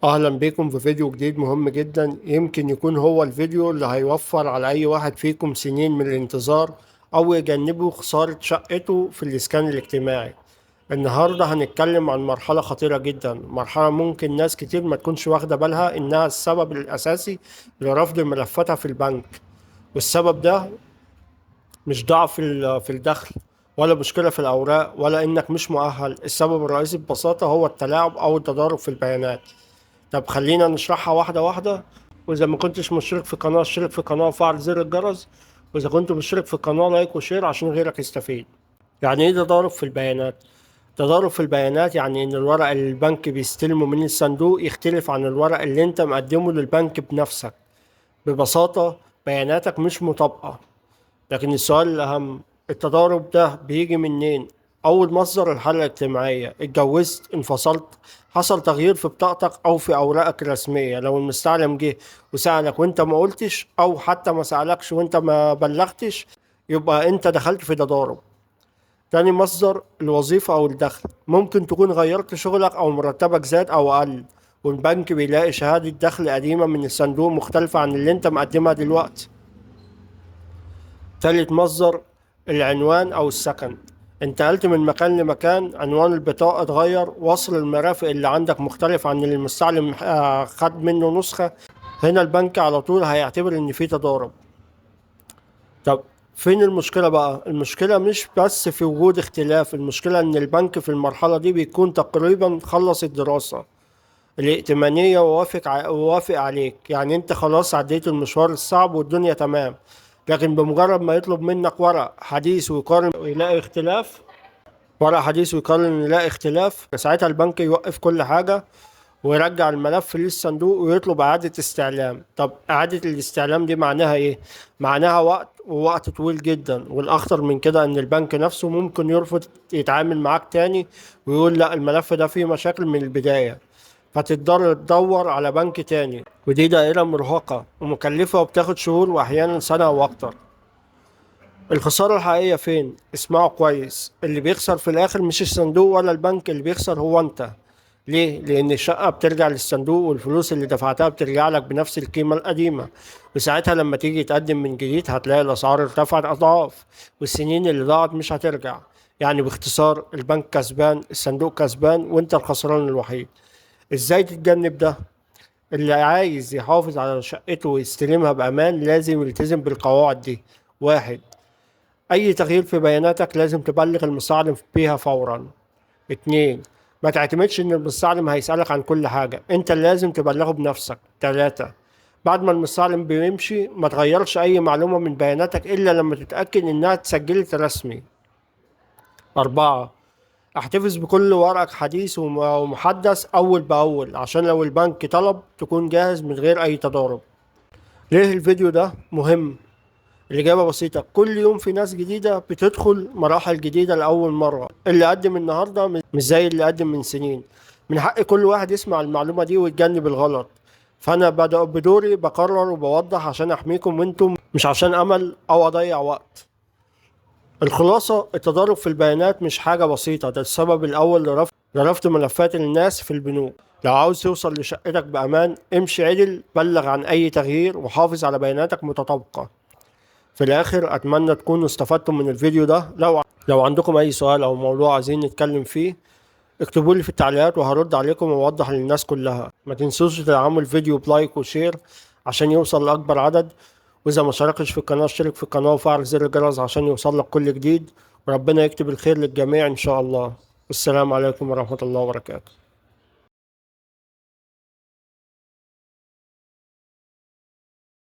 أهلا بكم في فيديو جديد مهم جدا، يمكن يكون هو الفيديو اللي هيوفر على أي واحد فيكم سنين من الانتظار أو يجنبه خسارة شقته في الإسكان الاجتماعي. النهاردة هنتكلم عن مرحلة خطيرة جدا، مرحلة ممكن ناس كتير ما تكونش واخدة بالها إنها السبب الأساسي لرفض ملفاتها في البنك. والسبب ده مش ضعف في الدخل، ولا مشكلة في الأوراق، ولا إنك مش مؤهل. السبب الرئيسي ببساطة هو التلاعب أو التضارب في البيانات. طب خلينا نشرحها واحدة واحدة. وإذا ما كنتش مشترك في القناة اشترك في القناة وفعل زر الجرس، وإذا كنت مشترك في القناة لايك وشير عشان غيرك يستفيد. يعني إيه تضارب في البيانات؟ تضارب في البيانات يعني إن الورق اللي البنك بيستلمه من الصندوق يختلف عن الورق اللي أنت مقدمه للبنك بنفسك. ببساطة بياناتك مش مطابقة. لكن السؤال الأهم، التضارب ده بيجي منين؟ أول مصدر الحالة الاجتماعية، اتجوزت، انفصلت، حصل تغيير في بطاقتك أو في أوراقك الرسمية، لو المستعلم جه وسألك وأنت ما قلتش، أو حتى ما سألكش وأنت ما بلغتش، يبقى أنت دخلت في تضارب. تاني مصدر الوظيفة أو الدخل، ممكن تكون غيرت شغلك أو مرتبك زاد أو قل، والبنك بيلاقي شهادة دخل قديمة من الصندوق مختلفة عن اللي أنت مقدمها دلوقتي. تالت مصدر العنوان أو السكن، انتقلت من مكان لمكان، عنوان البطاقة اتغير، وصل المرافق اللي عندك مختلف عن اللي المستعلم خد منه نسخة. هنا البنك على طول هيعتبر إن في تضارب. طب فين المشكلة بقى؟ المشكلة مش بس في وجود اختلاف، المشكلة إن البنك في المرحلة دي بيكون تقريبا خلص الدراسة الائتمانية ووافق عليك، يعني انت خلاص عديت المشوار الصعب والدنيا تمام. لكن بمجرد ما يطلب منك ورق حديث ويقارن ويلاقي اختلاف، ورق حديث ويقارن يلاقي اختلاف، ساعتها البنك يوقف كل حاجة ويرجع الملف للصندوق ويطلب إعادة استعلام. طب إعادة الاستعلام دي معناها إيه؟ معناها وقت، ووقت طويل جدا، والأخطر من كده إن البنك نفسه ممكن يرفض يتعامل معاك تاني ويقول لا، الملف ده فيه مشاكل من البداية، فتضطر تدور على بنك تاني. ودي دائرة مرهقة ومكلفة وبتاخد شهور وأحيانا سنة أو أكتر. الخسارة الحقيقية فين؟ اسمعوا كويس، اللي بيخسر في الآخر مش الصندوق ولا البنك، اللي بيخسر هو أنت. ليه؟ لأن الشقة بترجع للصندوق والفلوس اللي دفعتها بترجع لك بنفس القيمة القديمة، وساعتها لما تيجي تقدم من جديد هتلاقي الأسعار ارتفعت أضعاف، والسنين اللي ضاعت مش هترجع. يعني باختصار البنك كسبان، الصندوق كسبان، وأنت الخسران الوحيد. إزاي تتجنب ده؟ اللي عايز يحافظ على شقته ويستلمها بأمان لازم يلتزم بالقواعد دي. واحد، أي تغيير في بياناتك لازم تبلغ المستعلم بيها فورا. اتنين، ما تعتمدش إن المستعلم هيسألك عن كل حاجة، أنت اللي لازم تبلغه بنفسك. تلاتة، بعد ما المستعلم بيمشي ما تغيرش أي معلومة من بياناتك إلا لما تتأكد إنها اتسجلت رسمي. أربعة، احتفظ بكل ورقك حديث ومحدث أول بأول، عشان لو البنك طلب تكون جاهز من غير أي تضارب. ليه الفيديو ده مهم؟ الإجابة بسيطة، كل يوم في ناس جديدة بتدخل مراحل جديدة لأول مرة. اللي قدم النهاردة مش زي اللي قدم من سنين. من حق كل واحد يسمع المعلومة دي ويتجنب الغلط. فأنا بدوري بقرر وبوضح عشان أحميكم وأنتم، مش عشان أمل أو أضيع وقت. الخلاصة، التضارب في البيانات مش حاجة بسيطة، ده السبب الأول لرفض ملفات الناس في البنوك. لو عاوز توصل لشقتك بأمان، امشي عدل، بلغ عن أي تغيير، وحافظ على بياناتك متطابقة. في الآخر أتمنى تكونوا استفدتم من الفيديو ده. لو عندكم أي سؤال أو موضوع عايزين نتكلم فيه، اكتبوا لي في التعليقات وهرد عليكم وأوضح للناس كلها. ما تنسوش تدعموا الفيديو بلايك وشير عشان يوصل لأكبر عدد. وإذا ما شاركتش في القناة اشترك في القناة وفعل زر الجرس عشان يوصل لك كل جديد. وربنا يكتب الخير للجميع إن شاء الله. والسلام عليكم ورحمة الله وبركاته.